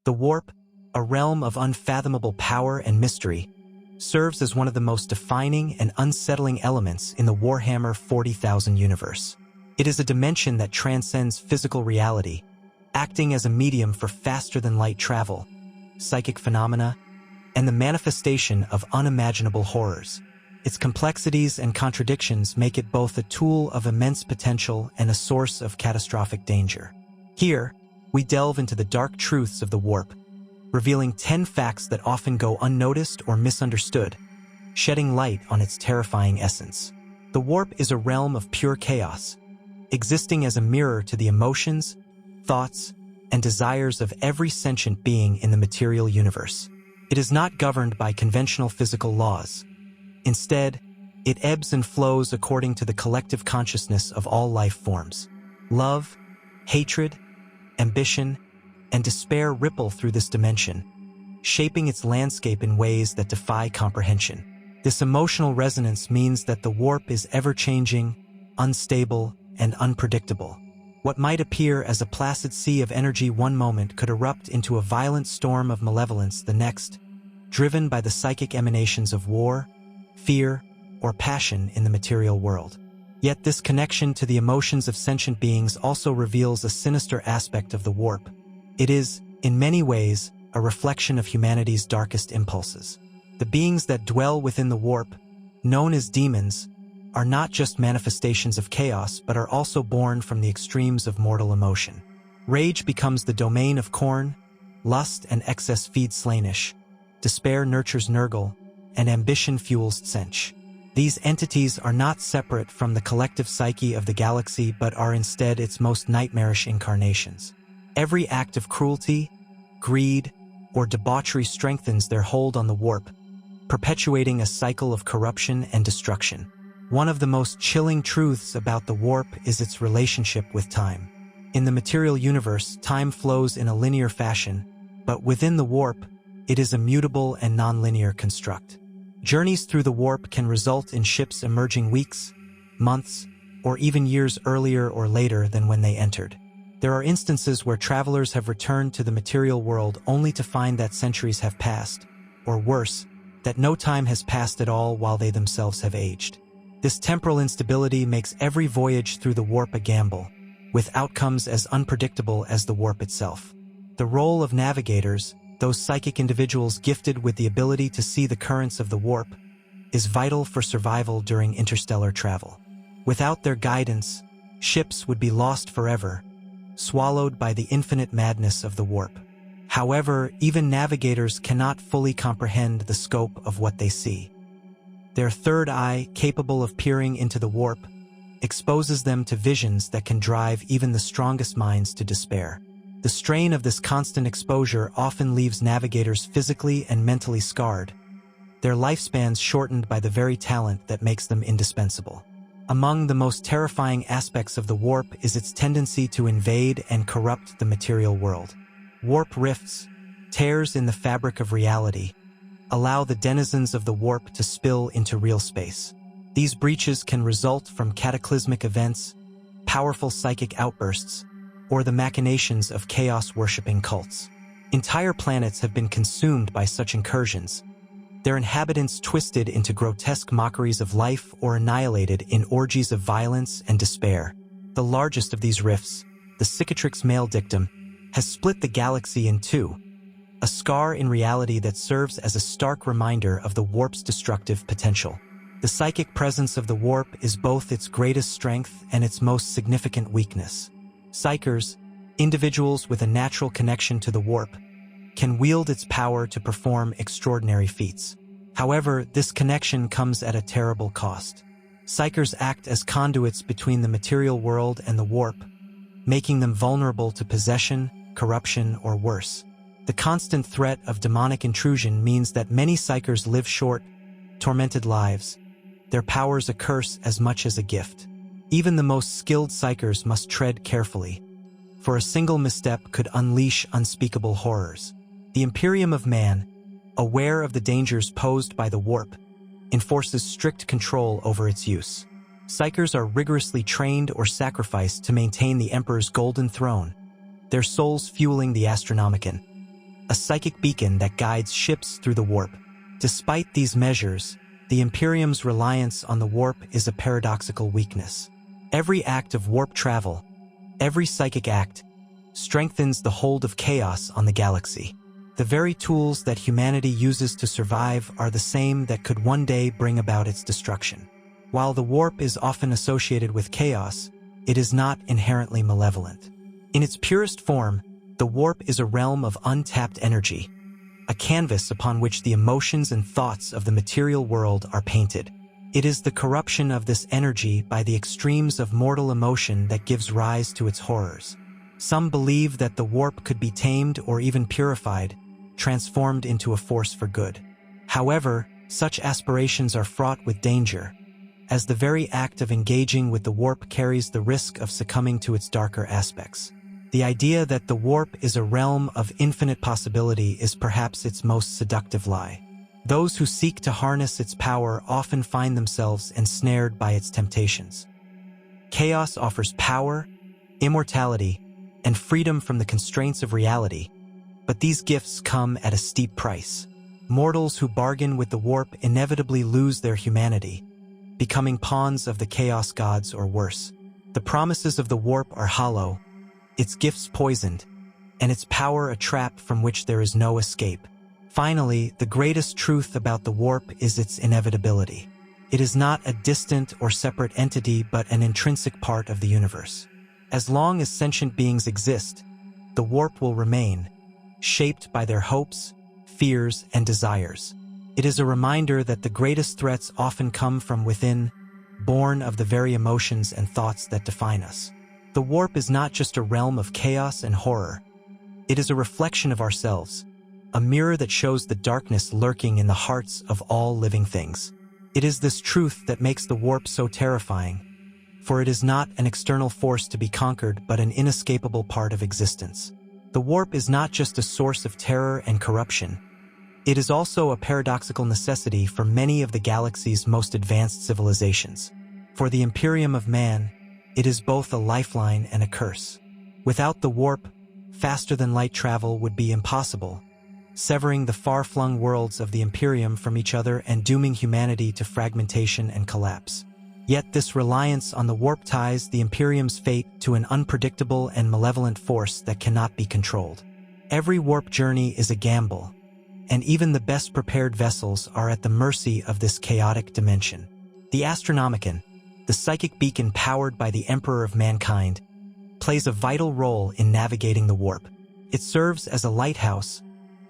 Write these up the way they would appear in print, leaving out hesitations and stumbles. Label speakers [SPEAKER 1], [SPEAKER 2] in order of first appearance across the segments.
[SPEAKER 1] The warp, a realm of unfathomable power and mystery, serves as one of the most defining and unsettling elements in the Warhammer 40,000 universe. It is a dimension that transcends physical reality, acting as a medium for faster-than-light travel, psychic phenomena, and the manifestation of unimaginable horrors. Its complexities and contradictions make it both a tool of immense potential and a source of catastrophic danger. Here, we delve into the dark truths of the warp, revealing 10 facts that often go unnoticed or misunderstood, shedding light on its terrifying essence. The warp is a realm of pure chaos, existing as a mirror to the emotions, thoughts, and desires of every sentient being in the material universe. It is not governed by conventional physical laws. Instead, it ebbs and flows according to the collective consciousness of all life forms. Love, hatred, ambition, and despair ripple through this dimension, shaping its landscape in ways that defy comprehension. This emotional resonance means that the warp is ever-changing, unstable, and unpredictable. What might appear as a placid sea of energy one moment could erupt into a violent storm of malevolence the next, driven by the psychic emanations of war, fear, or passion in the material world. Yet this connection to the emotions of sentient beings also reveals a sinister aspect of the warp. It is, in many ways, a reflection of humanity's darkest impulses. The beings that dwell within the warp, known as daemons, are not just manifestations of chaos but are also born from the extremes of mortal emotion. Rage becomes the domain of Khorne, lust and excess feed Slaanesh, despair nurtures Nurgle, and ambition fuels Tzeentch. These entities are not separate from the collective psyche of the galaxy but are instead its most nightmarish incarnations. Every act of cruelty, greed, or debauchery strengthens their hold on the warp, perpetuating a cycle of corruption and destruction. One of the most chilling truths about the warp is its relationship with time. In the material universe, time flows in a linear fashion, but within the warp, it is a mutable and non-linear construct. Journeys through the warp can result in ships emerging weeks, months, or even years earlier or later than when they entered. There are instances where travelers have returned to the material world only to find that centuries have passed, or worse, that no time has passed at all while they themselves have aged. This temporal instability makes every voyage through the warp a gamble, with outcomes as unpredictable as the warp itself. The role of navigators, those psychic individuals gifted with the ability to see the currents of the warp, is vital for survival during interstellar travel. Without their guidance, ships would be lost forever, swallowed by the infinite madness of the warp. However, even navigators cannot fully comprehend the scope of what they see. Their third eye, capable of peering into the warp, exposes them to visions that can drive even the strongest minds to despair. The strain of this constant exposure often leaves navigators physically and mentally scarred, their lifespans shortened by the very talent that makes them indispensable. Among the most terrifying aspects of the warp is its tendency to invade and corrupt the material world. Warp rifts, tears in the fabric of reality, allow the denizens of the warp to spill into real space. These breaches can result from cataclysmic events, powerful psychic outbursts, or the machinations of chaos-worshipping cults. Entire planets have been consumed by such incursions, their inhabitants twisted into grotesque mockeries of life or annihilated in orgies of violence and despair. The largest of these rifts, the Cicatrix Maledictum, has split the galaxy in two, a scar in reality that serves as a stark reminder of the warp's destructive potential. The psychic presence of the warp is both its greatest strength and its most significant weakness. Psykers, individuals with a natural connection to the warp, can wield its power to perform extraordinary feats. However, this connection comes at a terrible cost. Psykers act as conduits between the material world and the warp, making them vulnerable to possession, corruption, or worse. The constant threat of demonic intrusion means that many Psykers live short, tormented lives, their powers a curse as much as a gift. Even the most skilled Psykers must tread carefully, for a single misstep could unleash unspeakable horrors. The Imperium of Man, aware of the dangers posed by the warp, enforces strict control over its use. Psykers are rigorously trained or sacrificed to maintain the Emperor's golden throne, their souls fueling the Astronomicon, a psychic beacon that guides ships through the warp. Despite these measures, the Imperium's reliance on the warp is a paradoxical weakness. Every act of warp travel, every psychic act, strengthens the hold of chaos on the galaxy. The very tools that humanity uses to survive are the same that could one day bring about its destruction. While the warp is often associated with chaos, it is not inherently malevolent. In its purest form, the warp is a realm of untapped energy, a canvas upon which the emotions and thoughts of the material world are painted. It is the corruption of this energy by the extremes of mortal emotion that gives rise to its horrors. Some believe that the warp could be tamed or even purified, transformed into a force for good. However, such aspirations are fraught with danger, as the very act of engaging with the warp carries the risk of succumbing to its darker aspects. The idea that the warp is a realm of infinite possibility is perhaps its most seductive lie. Those who seek to harness its power often find themselves ensnared by its temptations. Chaos offers power, immortality, and freedom from the constraints of reality, but these gifts come at a steep price. Mortals who bargain with the warp inevitably lose their humanity, becoming pawns of the chaos gods or worse. The promises of the warp are hollow, its gifts poisoned, and its power a trap from which there is no escape. Finally, the greatest truth about the warp is its inevitability. It is not a distant or separate entity but an intrinsic part of the universe. As long as sentient beings exist, the warp will remain, shaped by their hopes, fears, and desires. It is a reminder that the greatest threats often come from within, born of the very emotions and thoughts that define us. The warp is not just a realm of chaos and horror. It is a reflection of ourselves, a mirror that shows the darkness lurking in the hearts of all living things. It is this truth that makes the warp so terrifying, for it is not an external force to be conquered but an inescapable part of existence. The warp is not just a source of terror and corruption. It is also a paradoxical necessity for many of the galaxy's most advanced civilizations. For the Imperium of Man, it is both a lifeline and a curse. Without the warp, faster-than-light travel would be impossible, severing the far-flung worlds of the Imperium from each other and dooming humanity to fragmentation and collapse. Yet this reliance on the warp ties the Imperium's fate to an unpredictable and malevolent force that cannot be controlled. Every warp journey is a gamble, and even the best-prepared vessels are at the mercy of this chaotic dimension. The Astronomicon, the psychic beacon powered by the Emperor of Mankind, plays a vital role in navigating the warp. It serves as a lighthouse,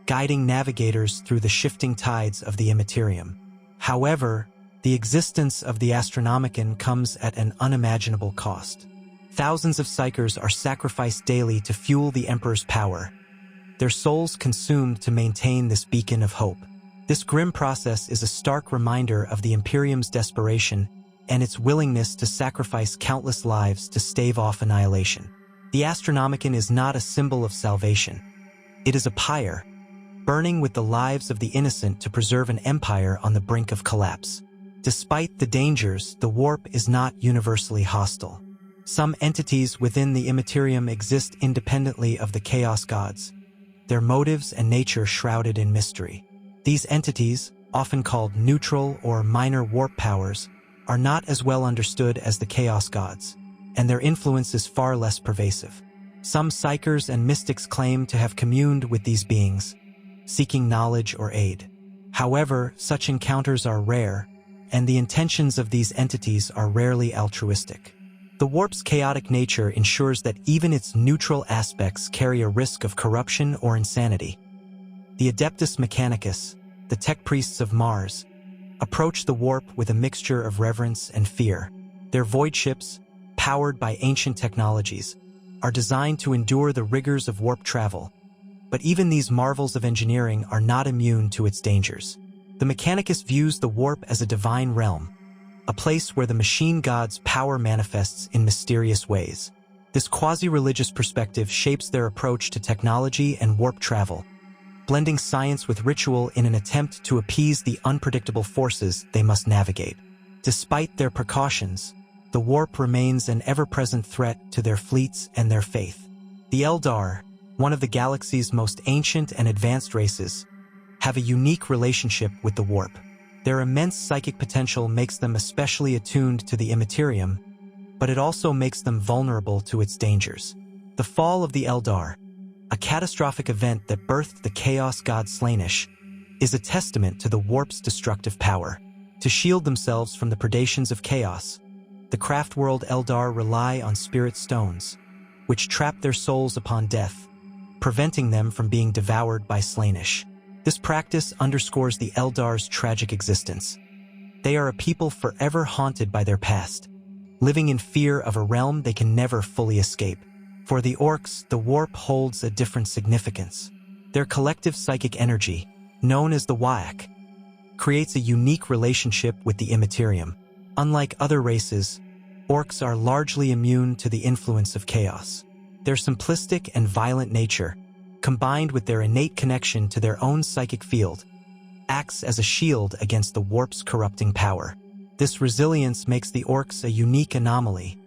[SPEAKER 1] guiding navigators through the shifting tides of the immaterium. However, the existence of the Astronomicon comes at an unimaginable cost. Thousands of psychers are sacrificed daily to fuel the Emperor's power, their souls consumed to maintain this beacon of hope. This grim process is a stark reminder of the Imperium's desperation and its willingness to sacrifice countless lives to stave off annihilation. The Astronomicon is not a symbol of salvation. It is a pyre, burning with the lives of the innocent to preserve an empire on the brink of collapse. Despite the dangers, the warp is not universally hostile. Some entities within the immaterium exist independently of the chaos gods, their motives and nature shrouded in mystery. These entities, often called neutral or minor warp powers, are not as well understood as the chaos gods, and their influence is far less pervasive. Some psychers and mystics claim to have communed with these beings, seeking knowledge or aid. However, such encounters are rare, and the intentions of these entities are rarely altruistic. The warp's chaotic nature ensures that even its neutral aspects carry a risk of corruption or insanity. The Adeptus Mechanicus, the tech priests of Mars, approach the warp with a mixture of reverence and fear. Their void ships, powered by ancient technologies, are designed to endure the rigors of warp travel, but even these marvels of engineering are not immune to its dangers. The Mechanicus views the warp as a divine realm, a place where the machine god's power manifests in mysterious ways. This quasi-religious perspective shapes their approach to technology and warp travel, blending science with ritual in an attempt to appease the unpredictable forces they must navigate. Despite their precautions, the warp remains an ever-present threat to their fleets and their faith. The Eldar, one of the galaxy's most ancient and advanced races, have a unique relationship with the warp. Their immense psychic potential makes them especially attuned to the immaterium, but it also makes them vulnerable to its dangers. The fall of the Eldar, a catastrophic event that birthed the chaos god Slaanesh, is a testament to the warp's destructive power. To shield themselves from the predations of chaos, the craft-world Eldar rely on spirit stones, which trap their souls upon death, preventing them from being devoured by Slaanesh. This practice underscores the Eldar's tragic existence. They are a people forever haunted by their past, living in fear of a realm they can never fully escape. For the orcs, the warp holds a different significance. Their collective psychic energy, known as the Wayak, creates a unique relationship with the immaterium. Unlike other races, orcs are largely immune to the influence of chaos. Their simplistic and violent nature, combined with their innate connection to their own psychic field, acts as a shield against the warp's corrupting power. This resilience makes the orcs a unique anomaly,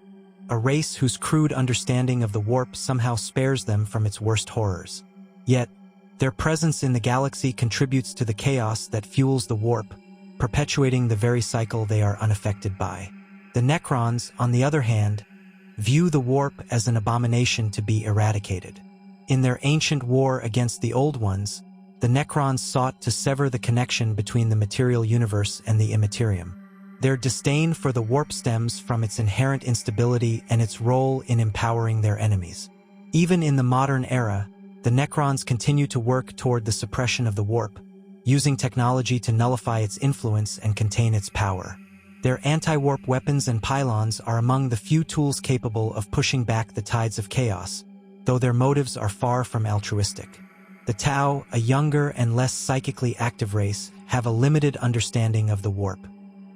[SPEAKER 1] a race whose crude understanding of the warp somehow spares them from its worst horrors. Yet, their presence in the galaxy contributes to the chaos that fuels the warp, perpetuating the very cycle they are unaffected by. The Necrons, on the other hand, view the warp as an abomination to be eradicated. In their ancient war against the Old Ones, the Necrons sought to sever the connection between the material universe and the immaterium. Their disdain for the warp stems from its inherent instability and its role in empowering their enemies. Even in the modern era, the Necrons continue to work toward the suppression of the warp, using technology to nullify its influence and contain its power. Their anti-warp weapons and pylons are among the few tools capable of pushing back the tides of chaos, though their motives are far from altruistic. The Tau, a younger and less psychically active race, have a limited understanding of the warp.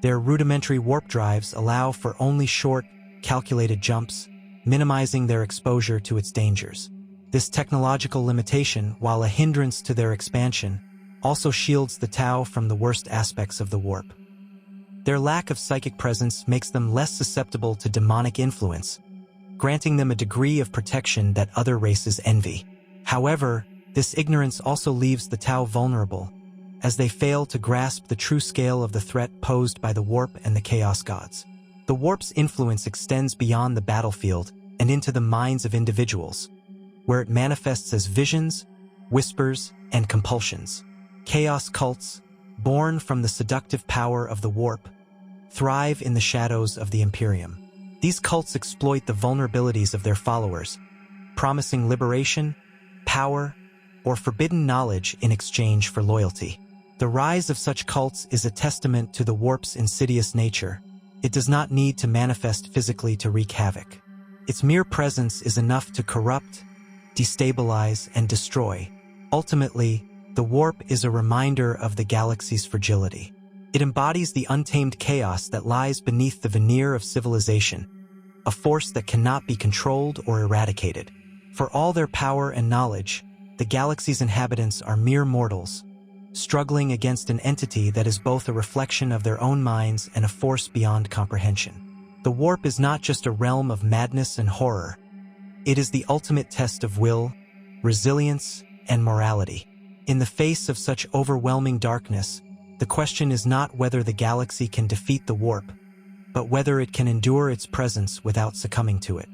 [SPEAKER 1] Their rudimentary warp drives allow for only short, calculated jumps, minimizing their exposure to its dangers. This technological limitation, while a hindrance to their expansion, also shields the Tau from the worst aspects of the warp. Their lack of psychic presence makes them less susceptible to demonic influence, granting them a degree of protection that other races envy. However, this ignorance also leaves the Tau vulnerable, as they fail to grasp the true scale of the threat posed by the warp and the chaos gods. The warp's influence extends beyond the battlefield and into the minds of individuals, where it manifests as visions, whispers, and compulsions. Chaos cults, born from the seductive power of the warp, thrive in the shadows of the Imperium. These cults exploit the vulnerabilities of their followers, promising liberation, power, or forbidden knowledge in exchange for loyalty. The rise of such cults is a testament to the warp's insidious nature. It does not need to manifest physically to wreak havoc. Its mere presence is enough to corrupt, destabilize, and destroy. Ultimately, the warp is a reminder of the galaxy's fragility. It embodies the untamed chaos that lies beneath the veneer of civilization, a force that cannot be controlled or eradicated. For all their power and knowledge, the galaxy's inhabitants are mere mortals, struggling against an entity that is both a reflection of their own minds and a force beyond comprehension. The warp is not just a realm of madness and horror. It is the ultimate test of will, resilience, and morality. In the face of such overwhelming darkness, the question is not whether the galaxy can defeat the warp, but whether it can endure its presence without succumbing to it.